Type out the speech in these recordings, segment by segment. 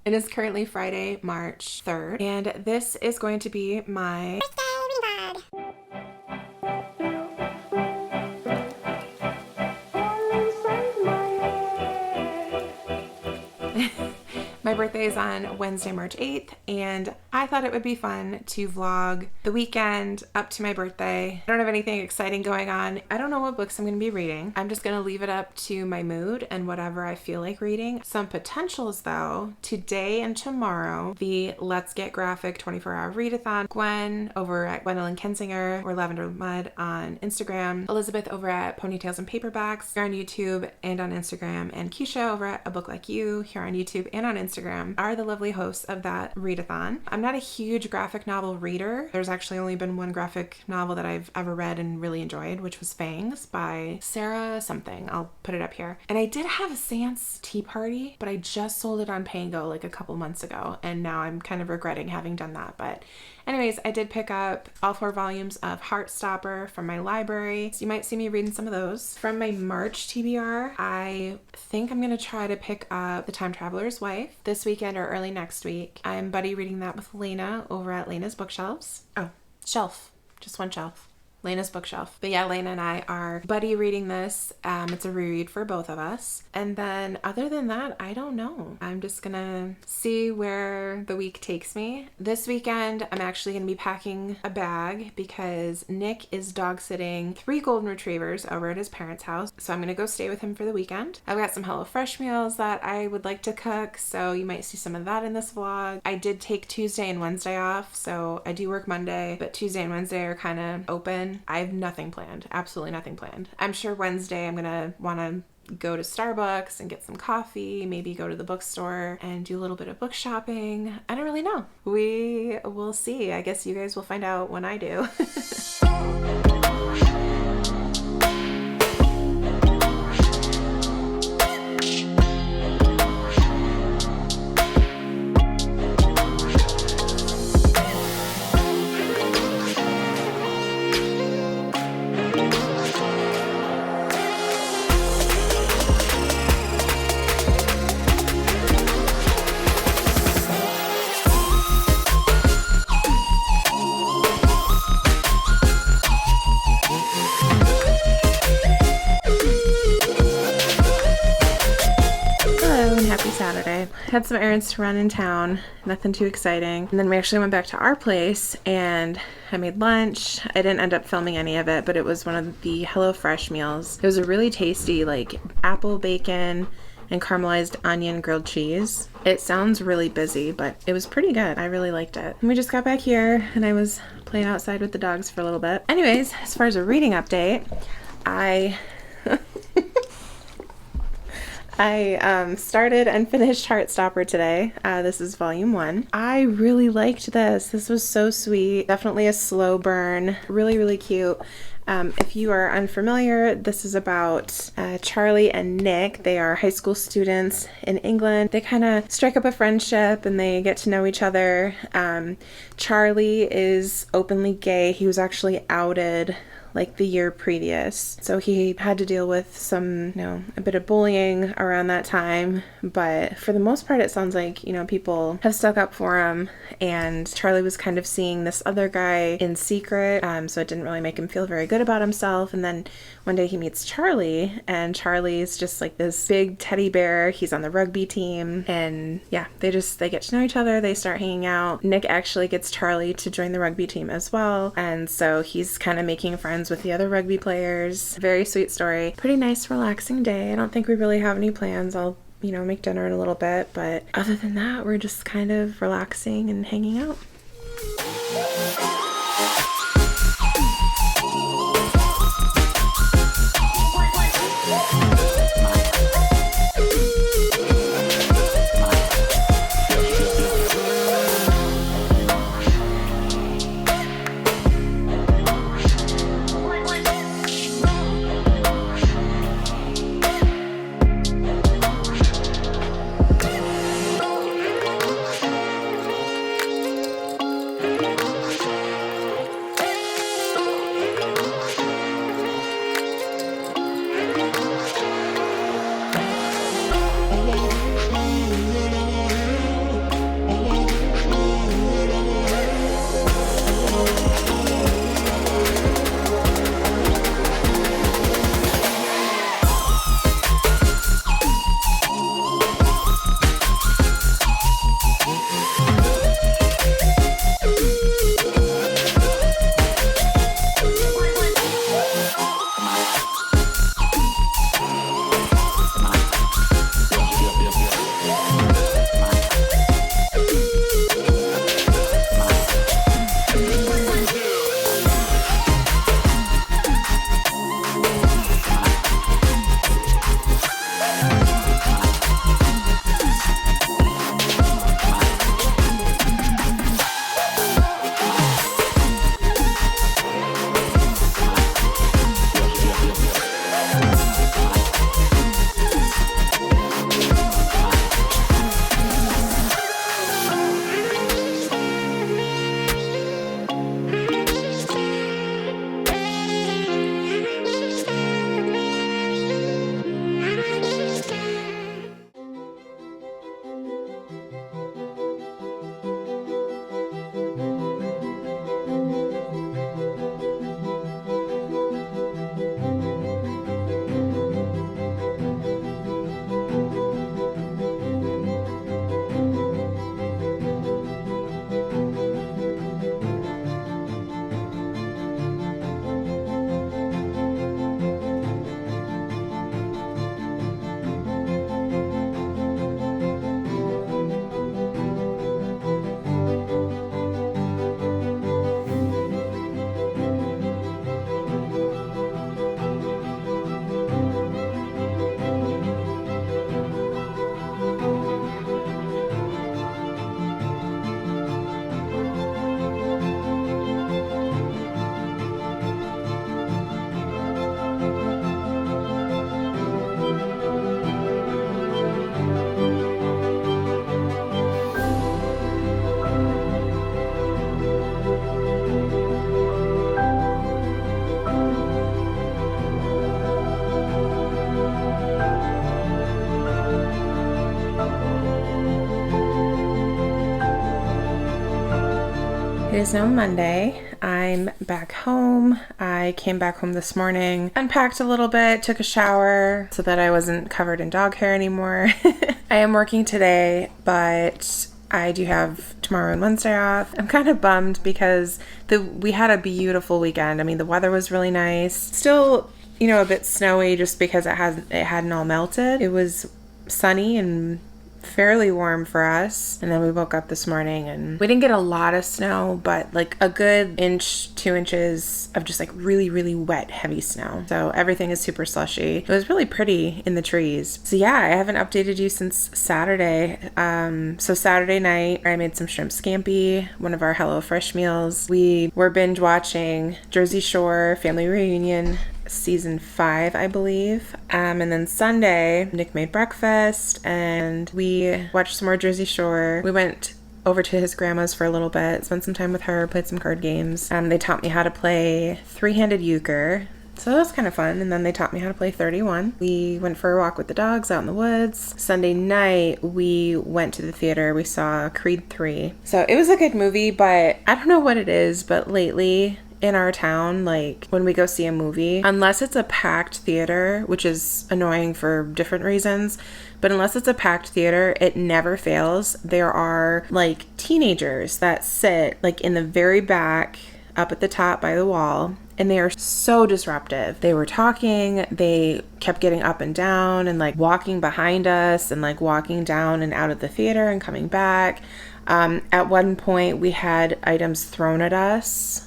It is currently Friday, March 3rd, and this is going to be my My birthday is on Wednesday, March 8th, and I thought it would be fun to vlog the weekend up to my birthday. I don't have anything exciting going on. I don't know what books I'm going to be reading. I'm just going to leave it up to my mood and whatever I feel like reading. Some potentials though, today and tomorrow, the Let's Get Graphic 24-hour readathon. Gwen over at Gwendolyn Kensinger or Lavender Mud on Instagram. Elizabeth over at Ponytails and Paperbacks here on YouTube and on Instagram. And Keisha over at A Book Like You here on YouTube and on Instagram are the lovely hosts of that readathon. I'm not a huge graphic novel reader. There's actually only been one graphic novel that I've ever read and really enjoyed, which was Fangs by Sarah something. I'll put it up here. And I did have a Seance tea party, but I just sold it on Pango like a couple months ago, and now I'm kind of regretting having done that. But anyways, I did pick up all 4 volumes of Heartstopper from my library. So you might see me reading some of those. From my March TBR, I think I'm going to try to pick up The Time Traveler's Wife this weekend or early next week. I'm buddy reading that with Layna over at Layna's Bookshelves. Oh, shelf. Just one shelf. Layna's bookshelf. But yeah, Layna and I are buddy reading this. It's a reread for both of us. And then other than that, I don't know. I'm just gonna see where the week takes me. This weekend, I'm actually gonna be packing a bag because Nick is dog sitting 3 golden retrievers over at his parents' house. So I'm gonna go stay with him for the weekend. I've got some HelloFresh meals that I would like to cook, so you might see some of that in this vlog. I did take Tuesday and Wednesday off, so I do work Monday, but Tuesday and Wednesday are kind of open. I have nothing planned, absolutely nothing planned. I'm sure Wednesday I'm gonna want to go to Starbucks and get some coffee, maybe go to the bookstore and do a little bit of book shopping. I don't really know. We will see. I guess you guys will find out when I do. Saturday. Had some errands to run in town, nothing too exciting. And then we actually went back to our place and I made lunch. I didn't end up filming any of it, but it was one of the HelloFresh meals. It was a really tasty, like apple bacon and caramelized onion grilled cheese. It sounds really busy, but it was pretty good. I really liked it. And we just got back here and I was playing outside with the dogs for a little bit. Anyways, as far as a reading update, I started and finished Heartstopper today. This is volume 1. I really liked this. This was so sweet. Definitely a slow burn. Really, really cute. If you are unfamiliar, this is about Charlie and Nick. They are high school students in England. They kind of strike up a friendship and they get to know each other. Charlie is openly gay. He was actually outed like the year previous. So he had to deal with some, a bit of bullying around that time. But for the most part, it sounds like, people have stuck up for him. And Charlie was kind of seeing this other guy in secret. So it didn't really make him feel very good about himself. And then one day he meets Charlie, and Charlie's just like this big teddy bear. He's on the rugby team. And yeah, they get to know each other. They start hanging out. Nick actually gets Charlie to join the rugby team as well. And so he's kind of making friends with the other rugby players. Very sweet story. Pretty nice, relaxing day. I don't think we really have any plans. I'll, make dinner in a little bit. But other than that, we're just kind of relaxing and hanging out. is now Monday. I'm back home. I came back home this morning, unpacked a little bit, took a shower so that I wasn't covered in dog hair anymore. I am working today, but I do have tomorrow and Wednesday off. I'm kind of bummed because we had a beautiful weekend. I mean, the weather was really nice. Still, a bit snowy just because it hadn't all melted. It was sunny and fairly warm for us, and then we woke up this morning and we didn't get a lot of snow, but like a good 2 inches of just like really, really wet, heavy snow. So everything is super slushy. It was really pretty in the trees. So yeah, I haven't updated you since Saturday. So Saturday night I made some shrimp scampi, one of our HelloFresh meals. We were binge watching Jersey Shore Family Reunion season 5, I believe. And then Sunday, Nick made breakfast and we watched some more Jersey Shore. We went over to his grandma's for a little bit, spent some time with her, played some card games. They taught me how to play three-handed euchre. So that was kind of fun. And then they taught me how to play 31. We went for a walk with the dogs out in the woods. Sunday night, we went to the theater. We saw Creed 3. So it was a good movie, but I don't know what it is, but lately in our town, like when we go see a movie, unless it's a packed theater, which is annoying for different reasons, but unless it's a packed theater, it never fails. There are like teenagers that sit like in the very back up at the top by the wall, and they are so disruptive. They were talking, they kept getting up and down and like walking behind us and like walking down and out of the theater and coming back. At one point we had items thrown at us.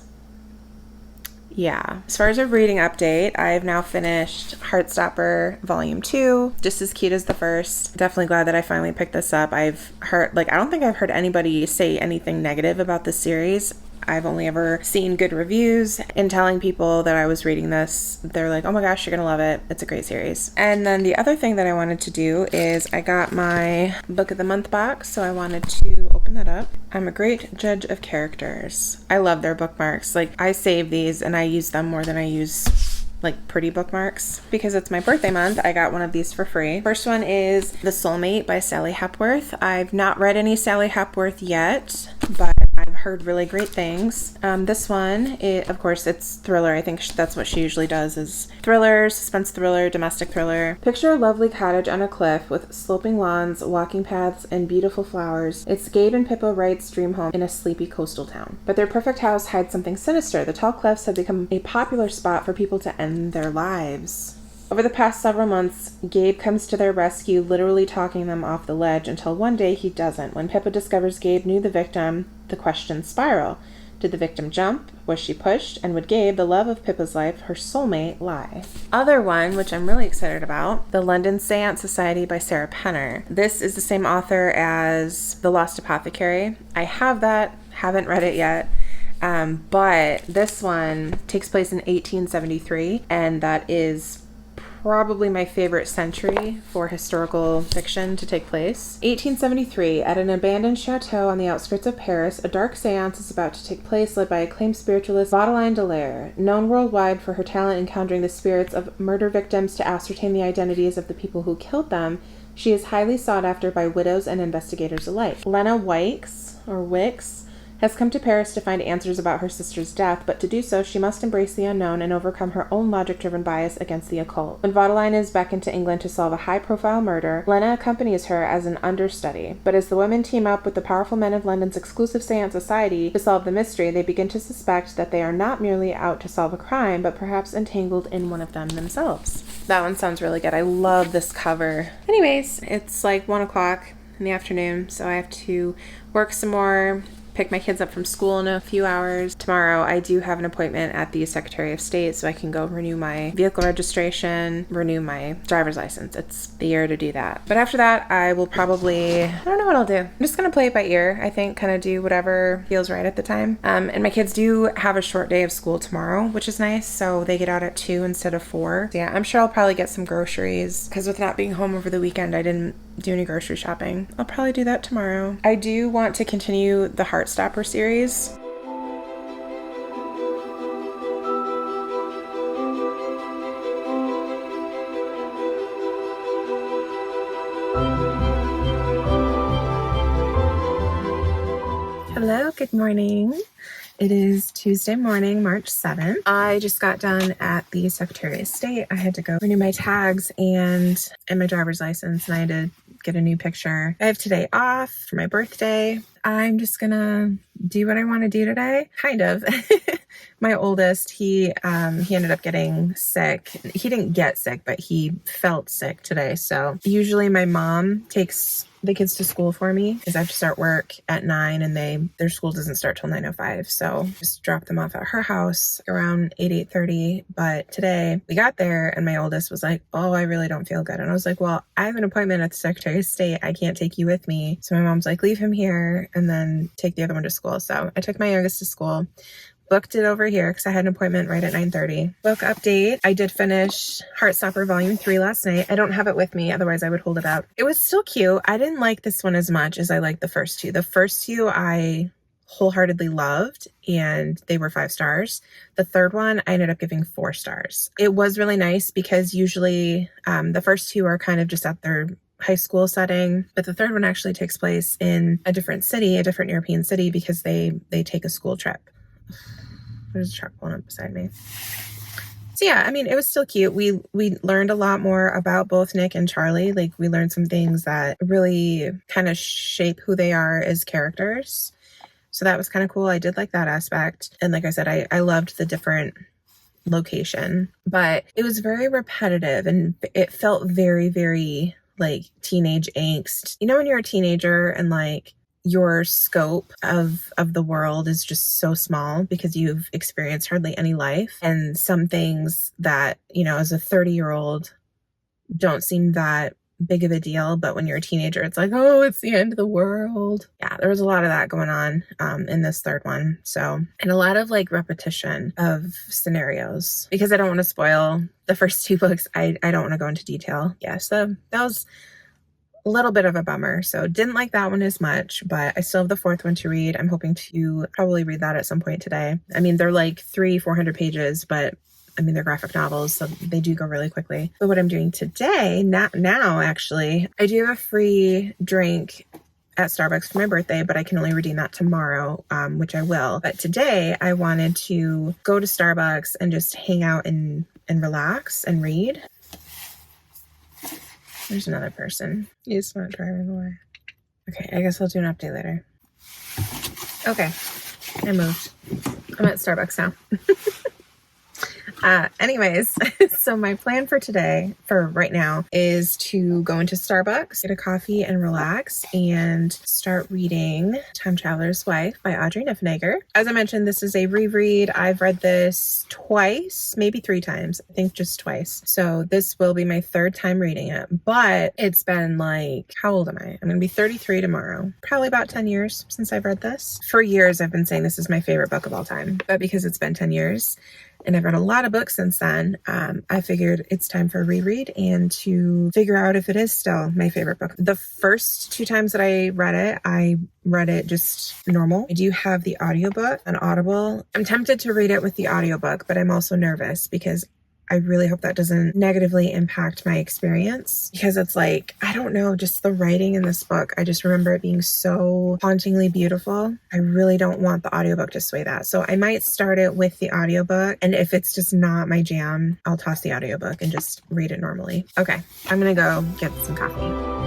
Yeah. As far as a reading update, I've now finished Heartstopper Volume 2. Just as cute as the first. Definitely glad that I finally picked this up. I've heard, I don't think I've heard anybody say anything negative about this series. I've only ever seen good reviews. In telling people that I was reading this, they're like, oh my gosh, you're gonna love it. It's a great series. And then the other thing that I wanted to do is I got my Book of the Month box, so I wanted to open that up. I'm a great judge of characters. I love their bookmarks. Like, I save these and I use them more than I use like pretty bookmarks. Because it's my birthday month, I got one of these for free. First one is The Soulmate by Sally Hepworth. I've not read any Sally Hepworth yet, but I've heard really great things. This one, of course, it's thriller. I think that's what she usually does, is thriller, suspense thriller, domestic thriller. Picture a lovely cottage on a cliff with sloping lawns, walking paths, and beautiful flowers. It's Gabe and Pippa Wright's dream home in a sleepy coastal town. But their perfect house hides something sinister. The tall cliffs have become a popular spot for people to end their lives. Over the past several months, Gabe comes to their rescue, literally talking them off the ledge, until one day he doesn't. When Pippa discovers Gabe knew the victim, the questions spiral. Did the victim jump? Was she pushed? And would Gabe, the love of Pippa's life, her soulmate, lie? Other one, which I'm really excited about, The London Seance Society by Sarah Penner. This is the same author as The Lost Apothecary. I have that, haven't read it yet. But this one takes place in 1873, and that is probably my favorite century for historical fiction to take place. 1873, at an abandoned chateau on the outskirts of Paris, a dark seance is about to take place led by acclaimed spiritualist Vaudeline Delaire. Known worldwide for her talent encountering the spirits of murder victims to ascertain the identities of the people who killed them, she is highly sought after by widows and investigators alike. Lena Wicks has come to Paris to find answers about her sister's death, but to do so, she must embrace the unknown and overcome her own logic-driven bias against the occult. When Vaudeline is beckoned to England to solve a high-profile murder, Lena accompanies her as an understudy. But as the women team up with the powerful men of London's exclusive seance society to solve the mystery, they begin to suspect that they are not merely out to solve a crime, but perhaps entangled in one of them themselves. That one sounds really good. I love this cover. Anyways, it's like 1 o'clock in the afternoon, so I have to work some more, pick my kids up from school in a few hours. Tomorrow I do have an appointment at the Secretary of State, so I can go renew my vehicle registration, renew my driver's license. It's the year to do that. But after that, I will probably, I don't know what I'll do. I'm just gonna play it by ear, I think, kind of do whatever feels right at the time. And my kids do have a short day of school tomorrow, which is nice, so they get out at 2 instead of 4. So yeah, I'm sure I'll probably get some groceries, because with not being home over the weekend, I didn't do any grocery shopping. I'll probably do that tomorrow. I do want to continue the Heartstopper series. Hello, good morning. It is Tuesday morning, March 7th. I just got done at the Secretary of State. I had to go renew my tags and my driver's license, and I had to get a new picture. I have today off for my birthday. I'm just gonna do what I want to do today, kind of. My oldest, he ended up getting sick. He didn't get sick, but he felt sick today. So usually my mom takes the kids to school for me because I have to start work at 9 and their school doesn't start till 9:05. So just drop them off at her house around 8:30. But today we got there and my oldest was like, oh, I really don't feel good. And I was like, well, I have an appointment at the Secretary of State. I can't take you with me. So my mom's like, leave him here and then take the other one to school. So I took my youngest to school. Booked it over here because I had an appointment right at 9:30. Book update. I did finish Heartstopper Volume 3 last night. I don't have it with me, otherwise I would hold it up. It was still cute. I didn't like this one as much as I liked the first two. The first two I wholeheartedly loved and they were 5 stars. The third one I ended up giving 4 stars. It was really nice because usually the first two are kind of just at their high school setting, but the third one actually takes place in a different city, a different European city, because they take a school trip. There's a truck pulling up beside me. So yeah, I mean, it was still cute. We learned a lot more about both Nick and Charlie. Like we learned some things that really kind of shape who they are as characters. So that was kind of cool. I did like that aspect. And like I said, I loved the different location, but it was very repetitive and it felt very, very like teenage angst. You know, when you're a teenager and like your scope of the world is just so small because you've experienced hardly any life, and some things that, you know, as a 30-year-old don't seem that big of a deal, but when you're a teenager it's like, oh, it's the end of the world. Yeah, there was a lot of that going on in this third one. So, and a lot of like repetition of scenarios. Because I don't want to spoil the first 2 books, I don't want to go into detail. Yeah, so that was a little bit of a bummer. So didn't like that one as much, but I still have the 4th one to read. I'm hoping to probably read that at some point today. I mean, they're like 300-400 pages, but I mean, they're graphic novels, so they do go really quickly. But what I'm doing today, now actually, I do have a free drink at Starbucks for my birthday, but I can only redeem that tomorrow, which I will. But today I wanted to go to Starbucks and just hang out and relax and read. There's another person. He's not driving away. Okay, I guess I'll do an update later. Okay, I moved. I'm at Starbucks now. Anyways, so my plan for today, for right now, is to go into Starbucks, get a coffee and relax, and start reading Time Traveler's Wife by Audrey Niffenegger. As I mentioned, this is a reread. I've read this twice, maybe 3 times. I think just twice. So this will be my 3rd time reading it, but it's been like, how old am I? I'm going to be 33 tomorrow. Probably about 10 years since I've read this. For years, I've been saying this is my favorite book of all time, but because it's been 10 years, and I've read a lot of books since then, I figured it's time for a reread and to figure out if it is still my favorite book. The first 2 times that I read it just normal. I do have the audiobook on Audible. I'm tempted to read it with the audiobook, but I'm also nervous because I really hope that doesn't negatively impact my experience, because it's like, I don't know, just the writing in this book. I just remember it being so hauntingly beautiful. I really don't want the audiobook to sway that. So I might start it with the audiobook. And if it's just not my jam, I'll toss the audiobook and just read it normally. Okay, I'm going to go get some coffee.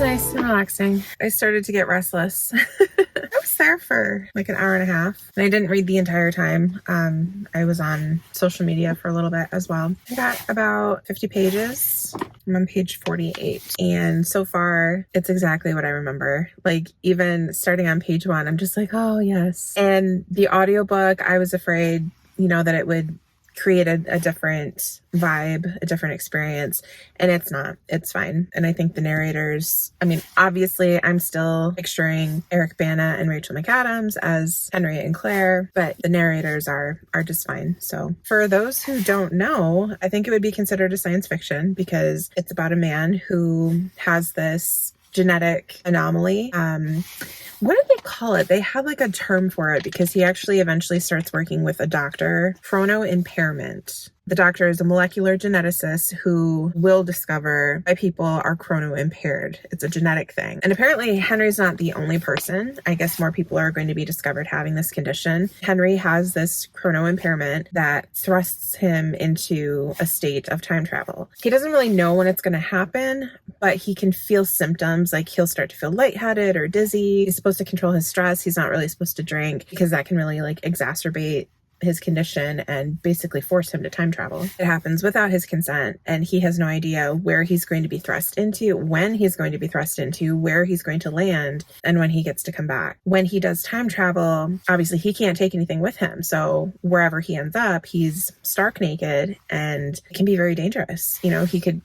Nice and relaxing. I started to get restless. I was there for like an hour and a half and I didn't read the entire time. I was on social media for a little bit as well. I got about 50 pages. I'm on page 48 and so far it's exactly what I remember. Like even starting on page 1, I'm just like, oh yes. And the audiobook, I was afraid, you know, that it would create a different vibe, a different experience, and it's not. It's fine. And I think the narrators, I mean, obviously I'm still picturing Eric Bana and Rachel McAdams as Henry and Claire, but the narrators are just fine. So for those who don't know, I think it would be considered a science fiction because it's about a man who has this genetic anomaly. What did they call it? They have like a term for it because he actually eventually starts working with a doctor. Chrono impairment. The doctor is a molecular geneticist who will discover why people are chrono impaired. It's a genetic thing. And apparently Henry's not the only person. I guess more people are going to be discovered having this condition. Henry has this chrono impairment that thrusts him into a state of time travel. He doesn't really know when it's going to happen, but he can feel symptoms like he'll start to feel lightheaded or dizzy. He's supposed to control his stress. He's not really supposed to drink because that can really like exacerbate his condition and basically force him to time travel. It happens without his consent, and he has no idea where he's going to be thrust into, when he's going to be thrust into, where he's going to land, and when he gets to come back. When he does time travel, obviously he can't take anything with him, so wherever he ends up, he's stark naked, and it can be very dangerous. You know, he could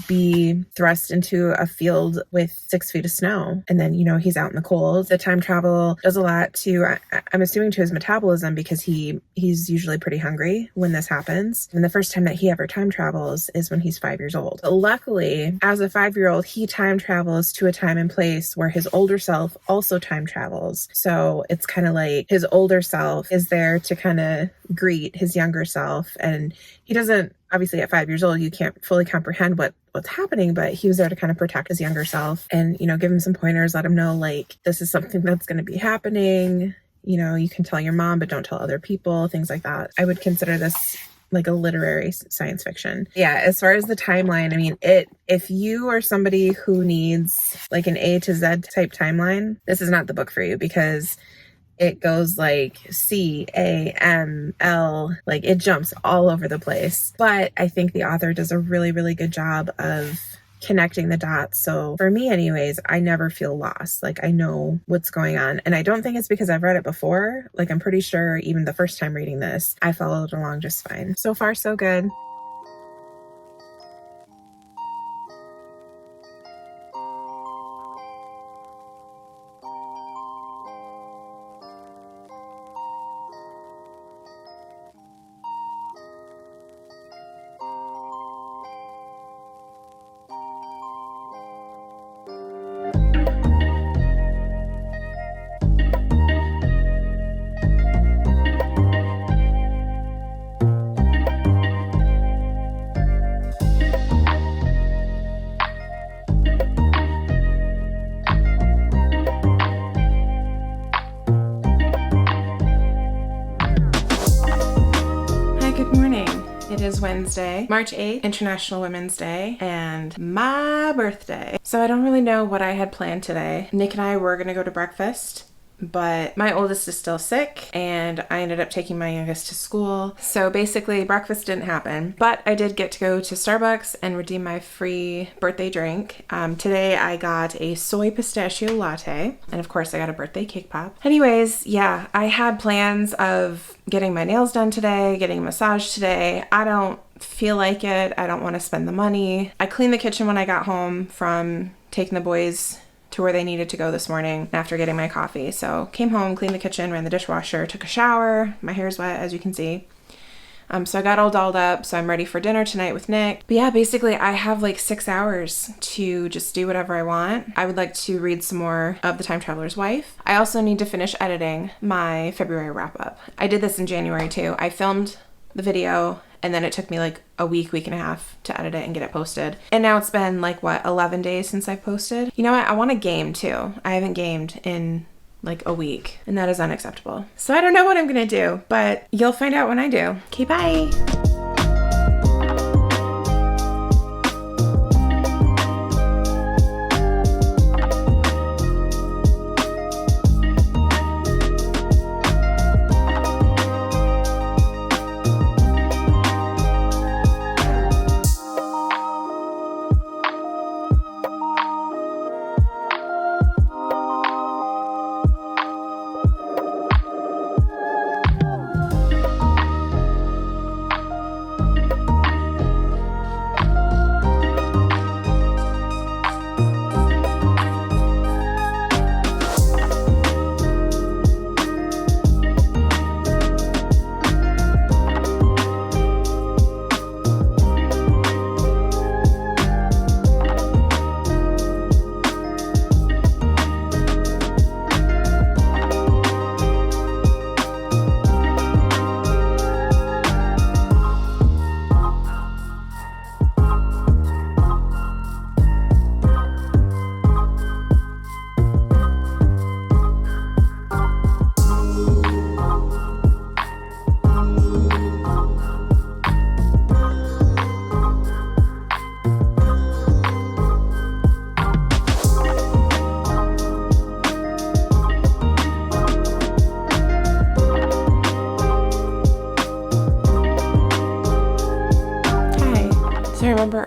be thrust into a field with 6 feet of snow. And then, you know, he's out in the cold. The time travel does a lot to, I'm assuming, to his metabolism because he's usually pretty hungry when this happens. And the first time that he ever time travels is when he's 5 years old. But luckily, as a 5-year-old, he time travels to a time and place where his older self also time travels. So it's kind of like his older self is there to kind of greet his younger self. And he doesn't, obviously at 5 years old, you can't fully comprehend what's happening, but he was there to kind of protect his younger self and, you know, give him some pointers, let him know, like, this is something that's going to be happening. You know, you can tell your mom, but don't tell other people, things like that. I would consider this like a literary science fiction. Yeah, as far as the timeline, I mean, if you are somebody who needs like an A to Z type timeline, this is not the book for you because it goes like C, A, M, L, like it jumps all over the place. But I think the author does a really, really good job of connecting the dots. So for me anyways, I never feel lost. Like I know what's going on. And I don't think it's because I've read it before. Like I'm pretty sure even the first time reading this, I followed along just fine. So far, so good. Wednesday, March 8th, International Women's Day, and my birthday. So I don't really know what I had planned today. Nick and I were gonna go to breakfast, but my oldest is still sick and I ended up taking my youngest to school. So basically breakfast didn't happen, but I did get to go to Starbucks and redeem my free birthday drink. Today I got a soy pistachio latte and of course I got a birthday cake pop. Anyways, yeah, I had plans of getting my nails done today, getting a massage today. I don't feel like it. I don't want to spend the money. I cleaned the kitchen when I got home from taking the boys to where they needed to go this morning after getting my coffee. So came home, cleaned the kitchen, ran the dishwasher, took a shower. My hair's wet, as you can see. So I got all dolled up, so I'm ready for dinner tonight with Nick. But yeah, basically I have like 6 hours to just do whatever I want. I would like to read some more of The Time Traveler's Wife. I also need to finish editing my February wrap up. I did this in January too. I filmed the video and then it took me like a week and a half to edit it and get it posted. And now it's been like, 11 days since I've posted. You know what? I want to game too. I haven't gamed in like a week and that is unacceptable. So I don't know what I'm gonna do, but you'll find out when I do. Okay, bye.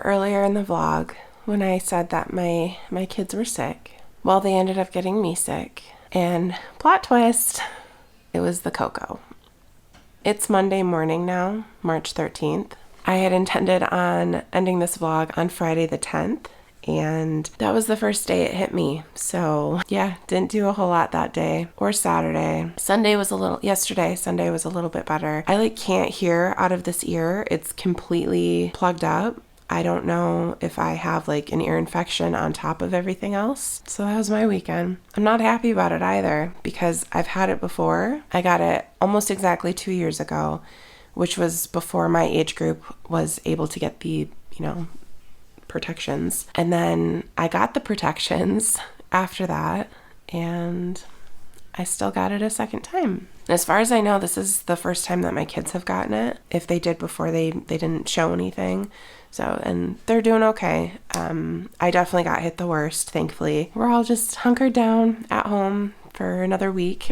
earlier in the vlog when I said that my kids were sick. Well, they ended up getting me sick. And plot twist, it was the cocoa. It's Monday morning now, March 13th. I had intended on ending this vlog on Friday the 10th, and that was the first day it hit me. So yeah, didn't do a whole lot that day or Saturday. Sunday was a little bit better. I can't hear out of this ear. It's completely plugged up. I don't know if I have an ear infection on top of everything else. So that was my weekend. I'm not happy about it either because I've had it before. I got it almost exactly 2 years ago, which was before my age group was able to get the, protections. And then I got the protections after that, and I still got it a second time. As far as I know, this is the first time that my kids have gotten it. If they did before, they didn't show anything. So, and they're doing okay. I definitely got hit the worst, thankfully. We're all just hunkered down at home for another week.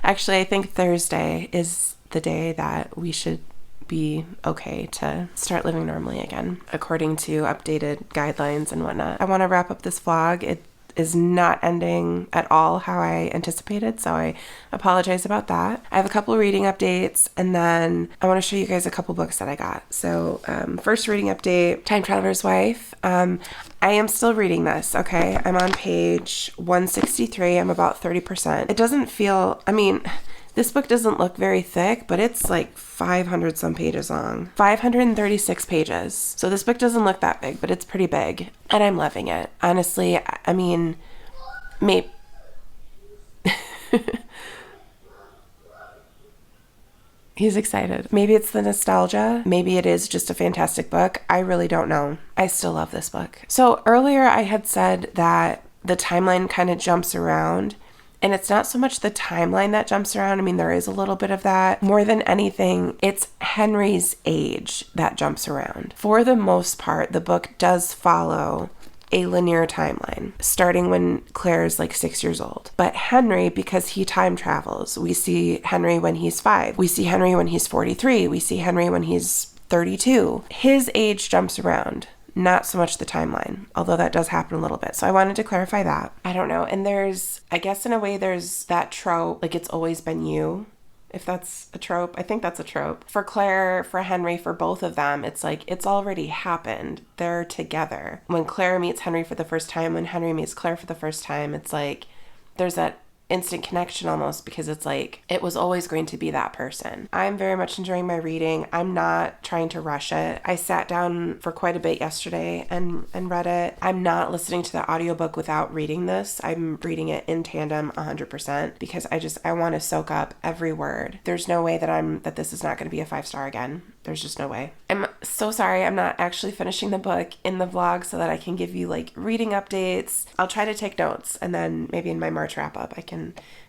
Actually, I think Thursday is the day that we should be okay to start living normally again, according to updated guidelines and whatnot. I want to wrap up this vlog. It is not ending at all how I anticipated, so I apologize about that. I have a couple reading updates, and then I want to show you guys a couple books that I got. So first reading update, Time Traveler's Wife. I am still reading this, okay? I'm on page 163. I'm about 30%. It doesn't feel, this book doesn't look very thick, but it's 500 some pages long. 536 pages. So this book doesn't look that big, but it's pretty big. And I'm loving it. Honestly, maybe... He's excited. Maybe it's the nostalgia. Maybe it is just a fantastic book. I really don't know. I still love this book. So earlier I had said that the timeline kind of jumps around. And it's not so much the timeline that jumps around. There is a little bit of that. More than anything, it's Henry's age that jumps around. For the most part, the book does follow a linear timeline, starting when Claire's 6 years old. But Henry, because he time travels, we see Henry when he's 5. We see Henry when he's 43. We see Henry when he's 32. His age jumps around. Not so much the timeline, although that does happen a little bit. So I wanted to clarify that. I don't know. And I guess in a way, there's that trope, it's always been you, if that's a trope. I think that's a trope. For Claire, for Henry, for both of them, it's it's already happened. They're together. When Claire meets Henry for the first time, when Henry meets Claire for the first time, it's there's that instant connection almost, because it's it was always going to be that person. I'm very much enjoying my reading. I'm not trying to rush it. I sat down for quite a bit yesterday and read it. I'm not listening to the audiobook without reading this. I'm reading it in tandem 100% because I want to soak up every word. There's no way that this is not going to be a 5-star again. There's just no way. I'm so sorry I'm not actually finishing the book in the vlog so that I can give you reading updates. I'll try to take notes, and then maybe in my March wrap up I can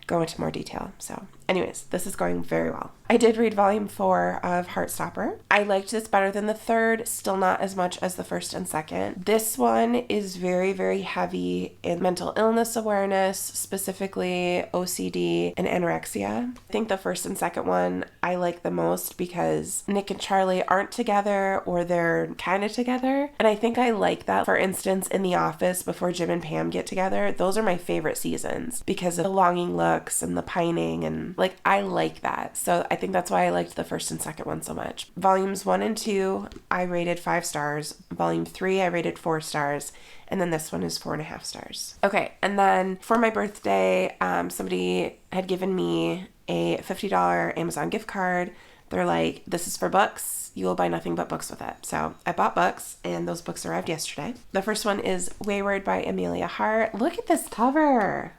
go into more detail. So anyways, this is going very well. I did read volume 4 of Heartstopper. I liked this better than the third, still not as much as the first and second. This one is very, very heavy in mental illness awareness, specifically OCD and anorexia. I think the first and second one I like the most because Nick and Charlie aren't together, or they're kind of together. And I think I like that. For instance, in The Office, before Jim and Pam get together, those are my favorite seasons because of the longing looks and the pining, and I like that. So I think that's why I liked the first and second one so much. Volumes 1 and 2, I rated 5 stars. Volume 3, I rated 4 stars. And then this one is 4.5 stars. Okay, and then for my birthday, somebody had given me a $50 Amazon gift card. They're this is for books. You will buy nothing but books with it. So I bought books, and those books arrived yesterday. The first one is Wayward by Amelia Hart. Look at this cover.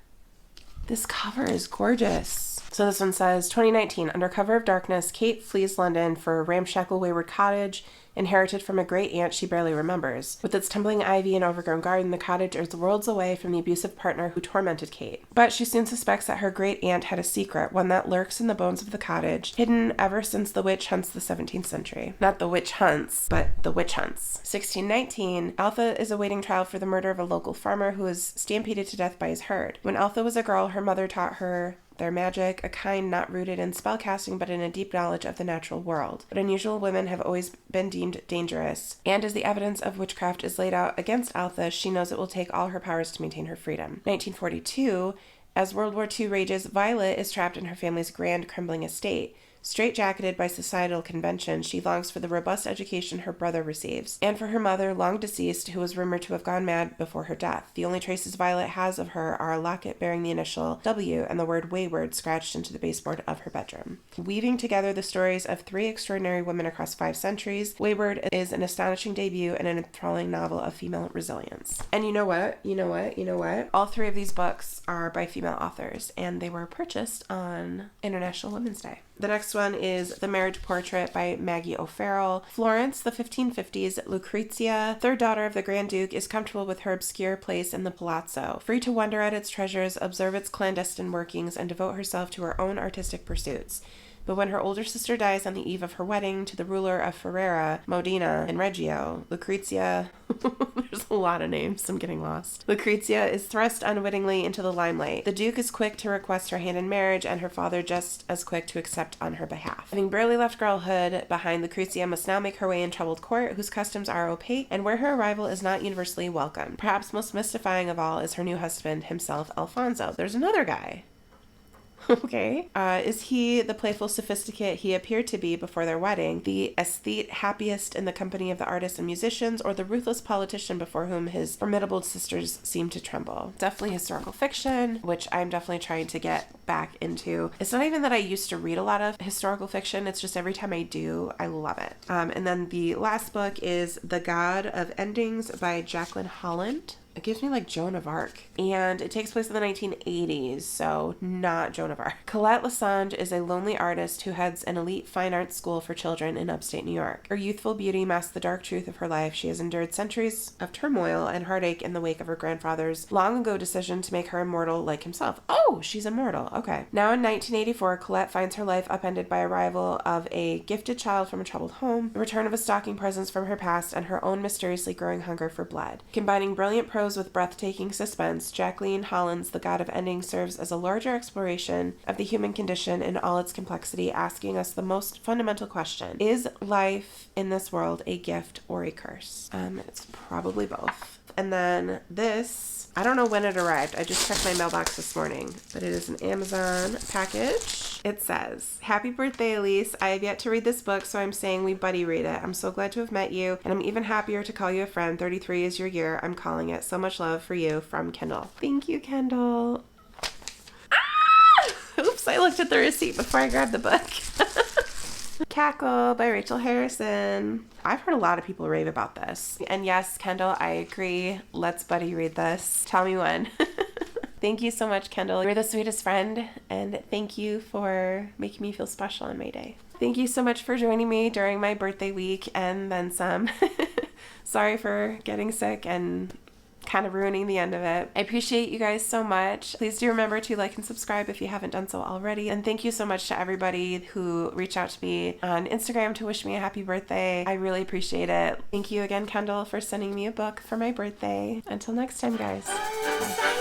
This cover is gorgeous. So this one says, 2019, under cover of darkness, Kate flees London for a ramshackle wayward cottage inherited from a great aunt she barely remembers. With its tumbling ivy and overgrown garden, the cottage is worlds away from the abusive partner who tormented Kate. But she soon suspects that her great aunt had a secret, one that lurks in the bones of the cottage, hidden ever since the witch hunts the 17th century. Not the witch hunts, but the witch hunts. 1619, Alpha is awaiting trial for the murder of a local farmer who was stampeded to death by his herd. When Alpha was a girl, her mother taught her Their magic, a kind not rooted in spellcasting but in a deep knowledge of the natural world. But unusual women have always been deemed dangerous, and as the evidence of witchcraft is laid out against Altha, she knows it will take all her powers to maintain her freedom. 1942, as World War II rages, Violet is trapped in her family's grand crumbling estate. Straight-jacketed by societal convention, she longs for the robust education her brother receives, and for her mother, long deceased, who was rumored to have gone mad before her death. The only traces Violet has of her are a locket bearing the initial W and the word wayward scratched into the baseboard of her bedroom. Weaving together the stories of 3 extraordinary women across 5 centuries, Wayward is an astonishing debut and an enthralling novel of female resilience. And you know what? All 3 of these books are by female authors, and they were purchased on International Women's Day. The next one is The Marriage Portrait by Maggie O'Farrell. Florence, the 1550s, Lucrezia, third daughter of the Grand Duke, is comfortable with her obscure place in the palazzo, free to wonder at its treasures, observe its clandestine workings, and devote herself to her own artistic pursuits. But when her older sister dies on the eve of her wedding to the ruler of Ferrara, Modena, and Reggio, Lucrezia... There's a lot of names, I'm getting lost. Lucrezia is thrust unwittingly into the limelight. The Duke is quick to request her hand in marriage, and her father just as quick to accept on her behalf. Having barely left girlhood behind, Lucrezia must now make her way in troubled court, whose customs are opaque, and where her arrival is not universally welcome. Perhaps most mystifying of all is her new husband, himself, Alfonso. There's another guy. Okay. Is he the playful sophisticate he appeared to be before their wedding, the aesthete happiest in the company of the artists and musicians, or the ruthless politician before whom his formidable sisters seem to tremble? Definitely historical fiction, which I'm definitely trying to get back into. It's not even that I used to read a lot of historical fiction, it's just every time I do, I love it. And then the last book is The God of Endings by Jacqueline Holland. It gives me like Joan of Arc. And it takes place in the 1980s, so not Joan of Arc. Colette Lassonde is a lonely artist who heads an elite fine arts school for children in upstate New York. Her youthful beauty masks the dark truth of her life. She has endured centuries of turmoil and heartache in the wake of her grandfather's long ago decision to make her immortal like himself. Oh, she's immortal. Okay. Now in 1984, Colette finds her life upended by arrival of a gifted child from a troubled home, the return of a stalking presence from her past, and her own mysteriously growing hunger for blood. Combining brilliant prose with breathtaking suspense, Jacqueline Holland's The God of Endings serves as a larger exploration of the human condition in all its complexity, asking us the most fundamental question: is life in this world a gift or a curse? It's probably both. And then this, I don't know when it arrived. I just checked my mailbox this morning, but it is an Amazon package. It says, "Happy birthday, Elise. I have yet to read this book, so I'm saying we buddy read it. I'm so glad to have met you, and I'm even happier to call you a friend. 33 is your year. I'm calling it. So much love for you, from Kendal." Thank you, Kendal. Ah! Oops, I looked at the receipt before I grabbed the book. Cackle by Rachel Harrison. I've heard a lot of people rave about this. And yes, Kendal, I agree. Let's buddy read this. Tell me when. Thank you so much, Kendal. You're the sweetest friend, and thank you for making me feel special on my day. Thank you so much for joining me during my birthday week and then some. Sorry for getting sick and kind of ruining the end of it. I appreciate you guys so much. Please do remember to like and subscribe if you haven't done so already. And thank you so much to everybody who reached out to me on Instagram to wish me a happy birthday. I really appreciate it. Thank you again, Kendal, for sending me a book for my birthday. Until next time, guys. Bye.